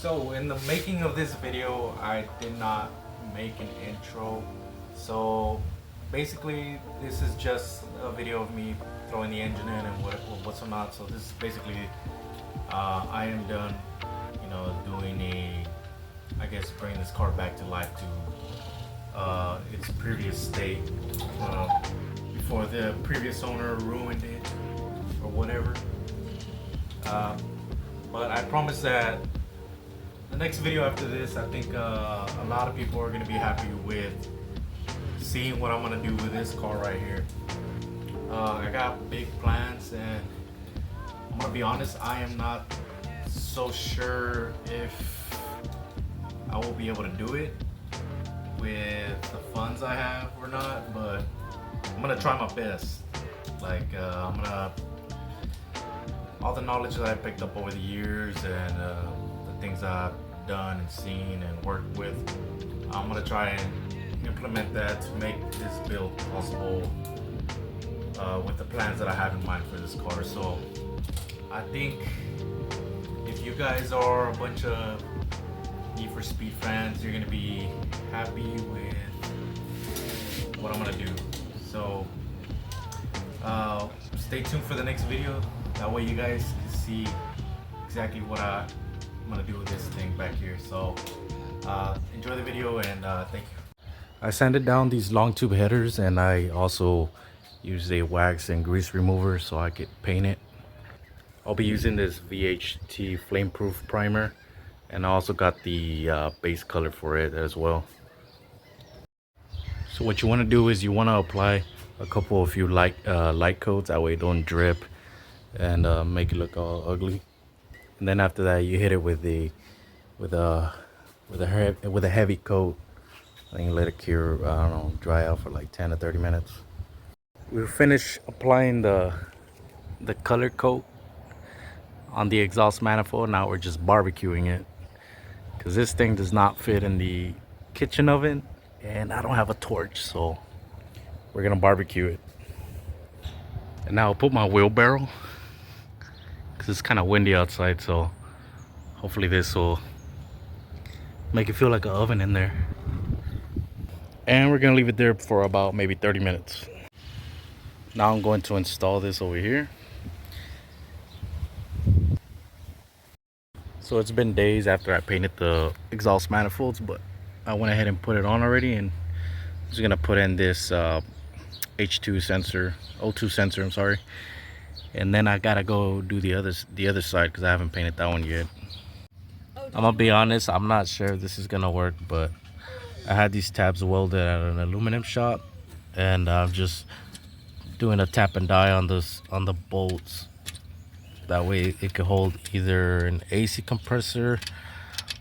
So in the making of this video, I did not make an intro. So basically, this is just a video of me throwing the engine in and what's or not. So this is basically, I am done, doing I guess bringing this car back to life to its previous state before the previous owner ruined it or whatever. But I promise that the next video after this, I think a lot of people are going to be happy with seeing what I'm going to do with this car right here. I got big plans, and I'm going to be honest, I am not so sure if I will be able to do it with the funds I have or not, but I'm going to try my best. I'm going to, all the knowledge that I picked up over the years and the things I've done and seen and worked with, I'm gonna try and implement that to make this build possible with the plans that I have in mind for this car. So I think if you guys are a bunch of Need for Speed fans, you're gonna be happy with what I'm gonna do. So stay tuned for the next video. That way you guys can see exactly what I'm gonna do with this thing back here. So enjoy the video, and thank you. I sanded down these long tube headers, and I also used a wax and grease remover so I could paint it. I'll be using this VHT flameproof primer, and I also got the base color for it as well. So what you want to do is you want to apply a few light coats, that way it don't drip and make it look all ugly. And then after that, you hit it with a heavy coat, and you let it cure, I don't know, dry out for like 10 to 30 minutes. We finished applying the color coat on the exhaust manifold. Now we're just barbecuing it, because this thing does not fit in the kitchen oven, and I don't have a torch, so we're gonna barbecue it. And now I'll put my wheelbarrow, because it's kind of windy outside, so hopefully this will make it feel like an oven in there. And we're gonna leave it there for about maybe 30 minutes. Now I'm going to install this over here. So it's been days after I painted the exhaust manifolds, but I went ahead and put it on already, and I'm just gonna put in this O2 sensor, I'm sorry. And then I gotta go do the other side, because I haven't painted that one yet. I'm gonna be honest, I'm not sure if this is gonna work, but I had these tabs welded at an aluminum shop, and I'm just doing a tap and die on the bolts. That way it could hold either an AC compressor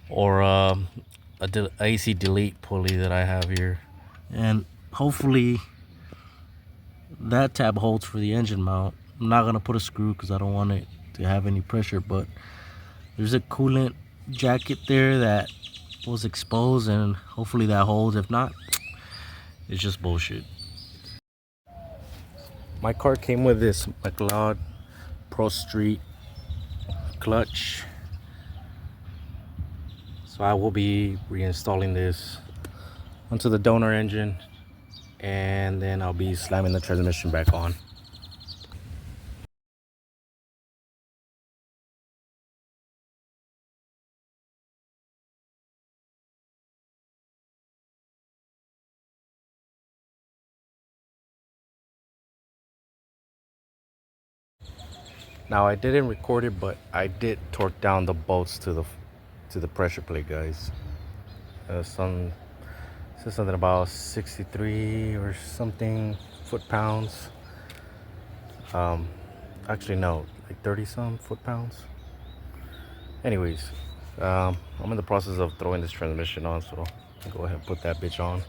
or a AC delete pulley that I have here. And hopefully that tab holds for the engine mount. I'm not gonna put a screw because I don't want it to have any pressure, but there's a coolant jacket there that was exposed, and hopefully that holds. If not, it's just bullshit. My car came with this McLeod Pro Street clutch, so I will be reinstalling this onto the donor engine, and then I'll be slamming the transmission back on. Now I didn't record it, but I did torque down the bolts to the pressure plate, guys. Says something about 63 or something foot-pounds. Actually no, like 30 some foot-pounds. Anyways, I'm in the process of throwing this transmission on, so I'll go ahead and put that bitch on.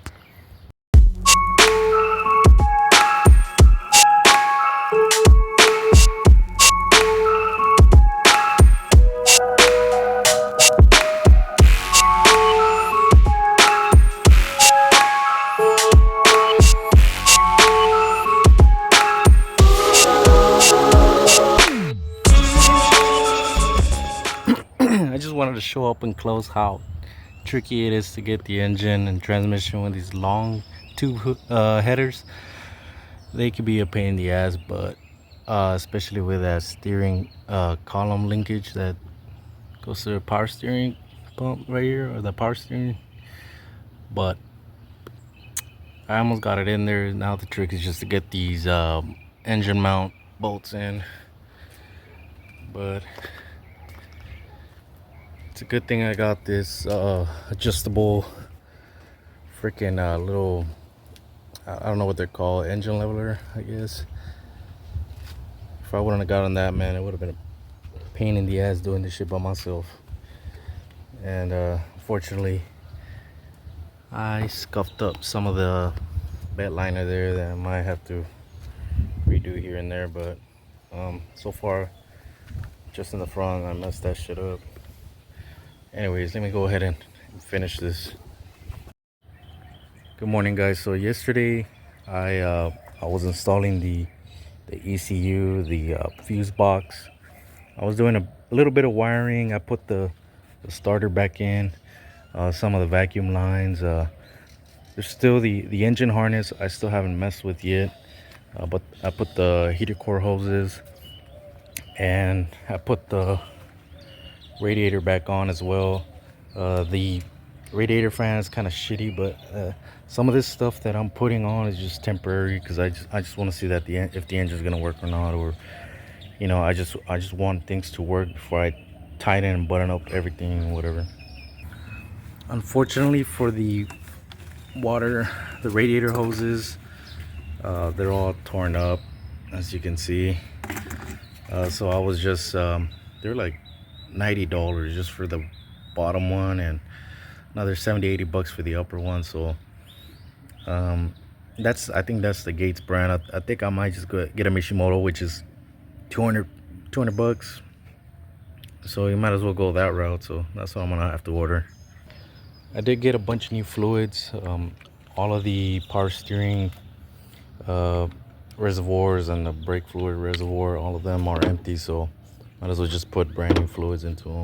just wanted to show up and close how tricky it is to get the engine and transmission with these long tube headers. They could be a pain in the ass, but especially with that steering column linkage that goes to the power steering pump right here, or the power steering. But I almost got it in there. Now the trick is just to get these engine mount bolts in. But it's a good thing I got this adjustable freaking little, I don't know what they're called, engine leveler, I guess. If I wouldn't have gotten that, man, it would have been a pain in the ass doing this shit by myself. And unfortunately, I scuffed up some of the bed liner there that I might have to redo here and there. But so far, just in the front, I messed that shit up. Anyways, let me go ahead and finish this. Good morning, guys. So yesterday I was installing the ECU, the fuse box. I was doing a little bit of wiring. I put the starter back in, some of the vacuum lines. There's still the engine harness I still haven't messed with yet, but I put the heater core hoses, and I put the radiator back on as well. The radiator fan is kind of shitty, but some of this stuff that I'm putting on is just temporary, because I just want to see that if the engine's gonna work or not, or you know, I just want things to work before I tighten and button up everything and whatever. Unfortunately for the water, the radiator hoses, they're all torn up, as you can see. So I was just they're like $90 just for the bottom one, and another 70-80 bucks for the upper one. So I think that's the Gates brand. I think I might just go get a Mishimoto, which is 200 bucks. So you might as well go that route. So that's what I'm gonna have to order. I did get a bunch of new fluids. All of the power steering reservoirs and the brake fluid reservoir, all of them are empty, so might as well just put brand new fluids into them.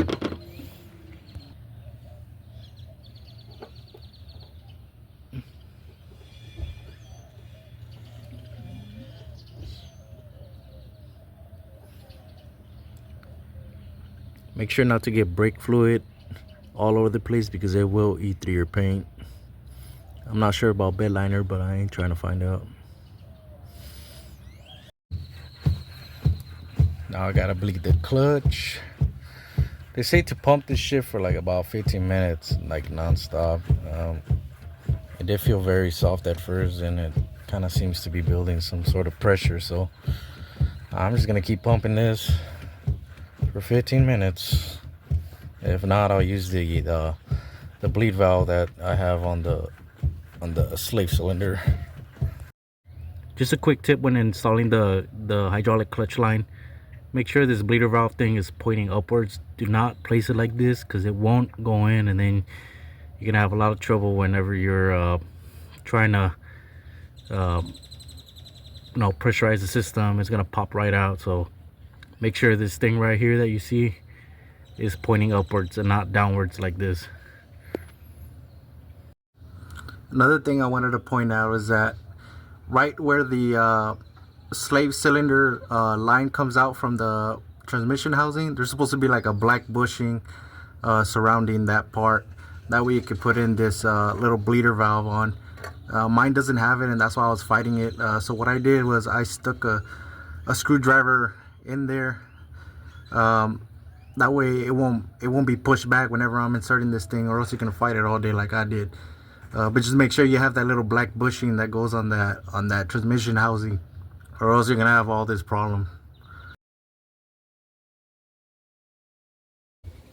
Make sure not to get brake fluid all over the place, because it will eat through your paint. I'm not sure about bed liner, but I ain't trying to find out. Now I gotta bleed the clutch. They say to pump this shit for like about 15 minutes, like non-stop. It did feel very soft at first, and it kind of seems to be building some sort of pressure. So I'm just gonna keep pumping this for 15 minutes. If not, I'll use the bleed valve that I have on the slave cylinder. Just a quick tip when installing the hydraulic clutch line: make sure this bleeder valve thing is pointing upwards. Do not place it like this, because it won't go in, and then you're gonna have a lot of trouble whenever you're trying to pressurize the system. It's gonna pop right out. So make sure this thing right here that you see is pointing upwards and not downwards like this. Another thing I wanted to point out is that right where the slave cylinder line comes out from the transmission housing, there's supposed to be like a black bushing surrounding that part. That way you can put in this little bleeder valve on. Mine doesn't have it, and that's why I was fighting it. So what I did was I stuck a screwdriver in there. That way it won't be pushed back whenever I'm inserting this thing, or else you're gonna fight it all day like I did. But just make sure you have that little black bushing that goes on that transmission housing, or else you're gonna have all this problem.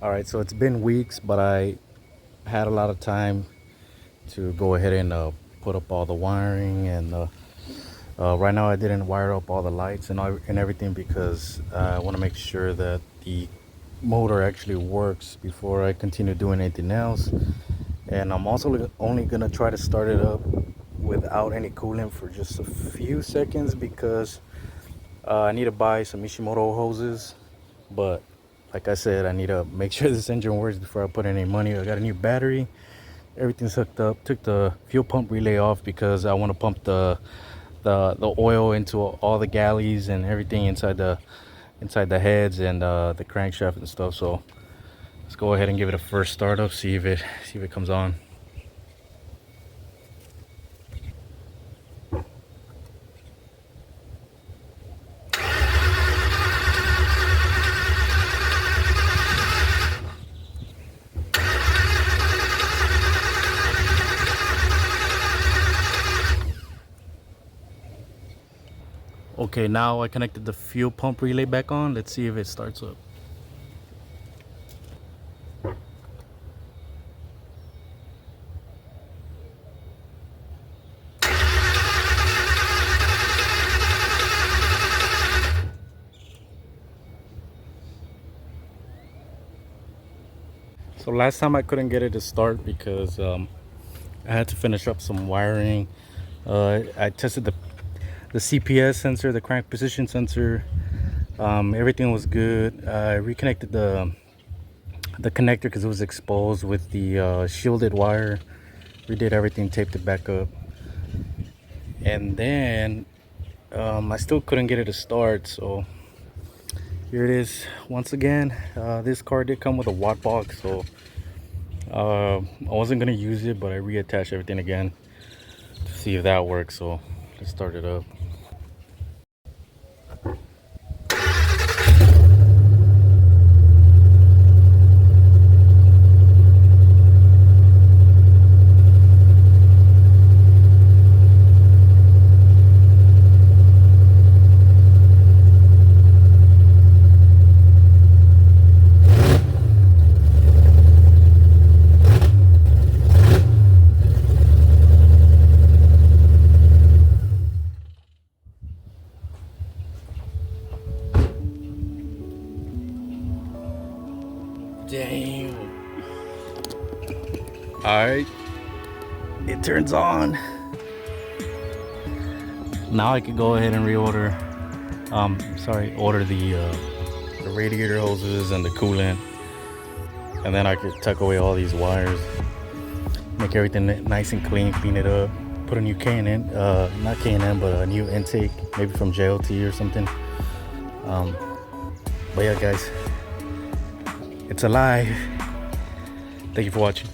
All right, so it's been weeks, but I had a lot of time to go ahead and put up all the wiring, and right now I didn't wire up all the lights and everything, because I want to make sure that the motor actually works before I continue doing anything else. And I'm also only gonna try to start it up without any coolant for just a few seconds, because I need to buy some Mishimoto hoses. But like I said, I need to make sure this engine works before I put any money. I got a new battery, everything's hooked up. Took the fuel pump relay off because I want to pump the oil into all the galleys and everything inside the heads and the crankshaft and stuff. So let's go ahead and give it a first startup, see if it comes on. Okay, now I connected the fuel pump relay back on. Let's see if it starts up. So last time I couldn't get it to start because I had to finish up some wiring. I tested the CPS sensor, the crank position sensor. Everything was good. I reconnected the connector because it was exposed with the shielded wire. Redid everything, taped it back up, and then I still couldn't get it to start. So here it is once again. This car did come with a watt box, so I wasn't gonna use it, but I reattached everything again to see if that works. So let's start it up. Damn. Alright, it turns on. Now I could go ahead and reorder order the radiator hoses and the coolant, and then I could tuck away all these wires, make everything nice and clean, clean it up, put a new K&N, not K&N, but a new intake, maybe from JLT or something. But yeah guys, it's alive. Thank you for watching.